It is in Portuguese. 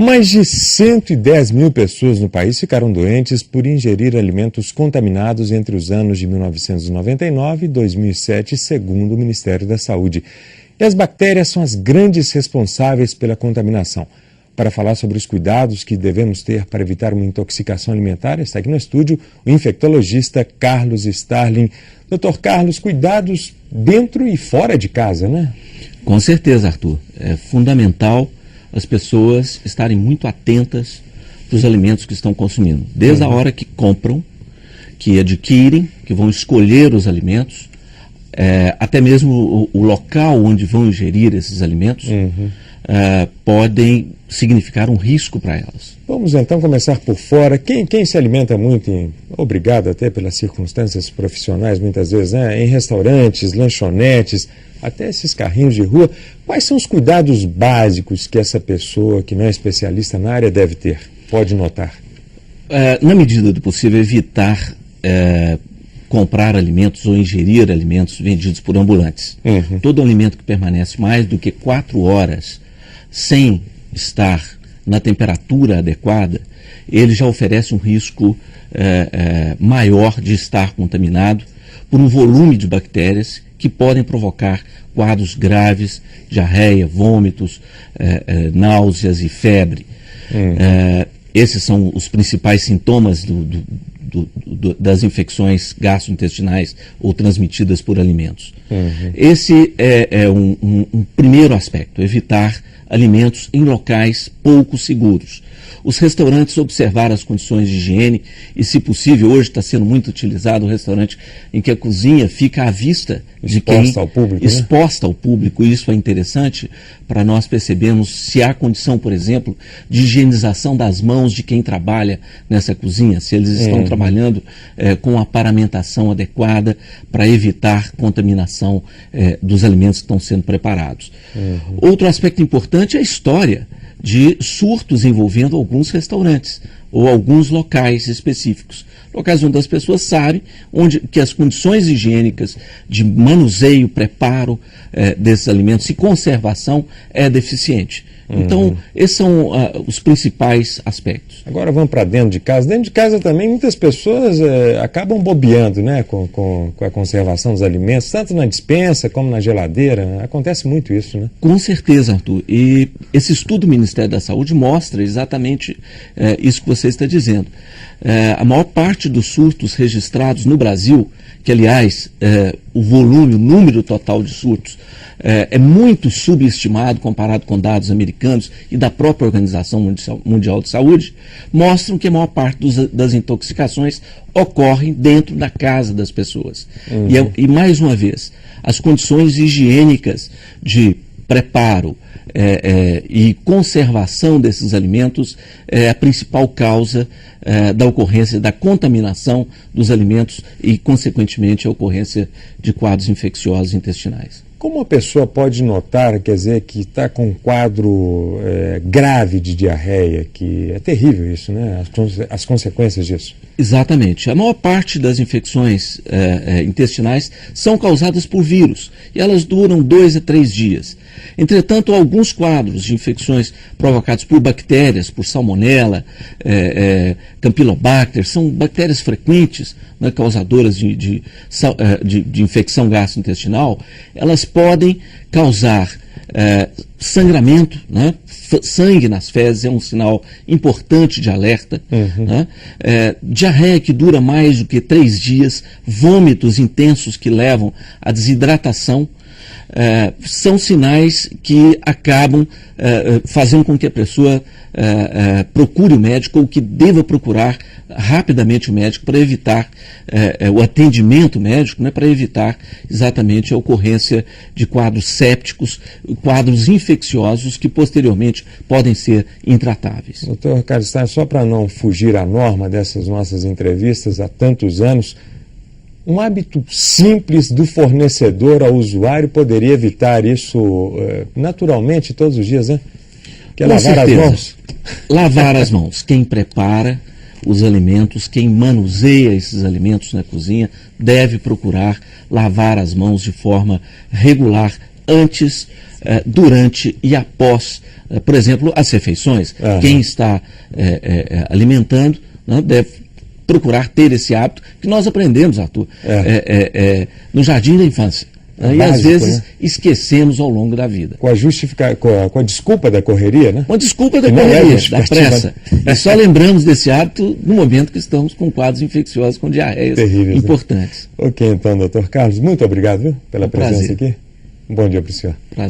Mais de 110 mil pessoas no país ficaram doentes por ingerir alimentos contaminados entre os anos de 1999 e 2007, segundo o Ministério da Saúde. E as bactérias são as grandes responsáveis pela contaminação. Para falar sobre os cuidados que devemos ter para evitar uma intoxicação alimentar, está aqui no estúdio o infectologista Carlos Starling. Doutor Carlos, cuidados dentro e fora de casa, né? Com certeza, Arthur. É fundamental as pessoas estarem muito atentas para os alimentos que estão consumindo. Desde a hora que compram, que adquirem, que vão escolher os alimentos, até mesmo o local onde vão ingerir esses alimentos, podem significar um risco para elas. Vamos então começar por fora. Quem se alimenta muito, obrigado até pelas circunstâncias profissionais, muitas vezes, né, em restaurantes, lanchonetes, até esses carrinhos de rua, quais são os cuidados básicos que essa pessoa que não é especialista na área deve ter, pode notar? Na medida do possível, evitar comprar alimentos ou ingerir alimentos vendidos por ambulantes. Todo alimento que permanece mais do que 4 horas sem estar na temperatura adequada, ele já oferece um risco maior de estar contaminado por um volume de bactérias que podem provocar quadros graves, diarreia, vômitos, náuseas e febre. Esses são os principais sintomas das infecções gastrointestinais ou transmitidas por alimentos. Esse é um primeiro aspecto, evitar alimentos em locais pouco seguros. Os restaurantes observar as condições de higiene e, se possível, hoje está sendo muito utilizado o restaurante em que a cozinha fica à vista de quem... Exposta ao público, exposta ao público. Isso é interessante para nós percebermos se há condição, por exemplo, de higienização das mãos de quem trabalha nessa cozinha, se eles estão trabalhando com a paramentação adequada para evitar contaminação dos alimentos que estão sendo preparados. Outro aspecto importante é a história de surtos envolvendo alguns restaurantes ou alguns locais específicos. Locais onde as pessoas sabem que as condições higiênicas de manuseio, preparo desses alimentos e conservação é deficiente. Então, esses são os principais aspectos. Agora vamos para dentro de casa. Dentro de casa também muitas pessoas acabam bobeando, né, com a conservação dos alimentos, tanto na despensa como na geladeira. Acontece muito isso, né? Com certeza, Arthur. E esse estudo do Ministério da Saúde mostra exatamente isso que você está dizendo. A maior parte dos surtos registrados no Brasil, que aliás o número total de surtos é muito subestimado comparado com dados americanos e da própria Organização Mundial de Saúde, mostram que a maior parte das intoxicações ocorrem dentro da casa das pessoas. E mais uma vez, as condições higiênicas de preparo e conservação desses alimentos é a principal causa da ocorrência da contaminação dos alimentos e, consequentemente, a ocorrência de quadros infecciosos intestinais. Como a pessoa pode notar, quer dizer, que está com um quadro grave de diarreia, que é terrível isso, né? As consequências disso. Exatamente. A maior parte das infecções intestinais são causadas por vírus e elas duram 2 a 3 dias. Entretanto, alguns quadros de infecções provocados por bactérias, por salmonela, campylobacter, são bactérias frequentes, né, causadoras de infecção gastrointestinal. Elas podem causar sangramento, né? Sangue nas fezes é um sinal importante de alerta, né? Diarreia que dura mais do que 3 dias, vômitos intensos que levam à desidratação, são sinais que acabam fazendo com que a pessoa procure o médico ou que deva procurar rapidamente o médico para evitar o atendimento médico, né, para evitar exatamente a ocorrência de quadros sépticos, quadros infecciosos que posteriormente podem ser intratáveis. Doutor Carlos, só para não fugir à norma dessas nossas entrevistas há tantos anos, um hábito simples do fornecedor ao usuário poderia evitar isso naturalmente todos os dias, né? Que é lavar as mãos. Lavar as mãos. Quem prepara os alimentos, quem manuseia esses alimentos na cozinha, deve procurar lavar as mãos de forma regular antes, durante e após por exemplo, as refeições. Quem está alimentando, né, deve procurar ter esse hábito que nós aprendemos, Arthur, no jardim da infância. E básico, às vezes, né, esquecemos ao longo da vida. Com a desculpa da correria, né? Com a desculpa da correria, da pressa. E só lembramos desse hábito no momento que estamos com quadros infecciosos, com diarreias terríveis, importantes. Né? Ok, então, doutor Carlos, muito obrigado, viu, pela presença aqui. Um bom dia para o senhor. Prazer.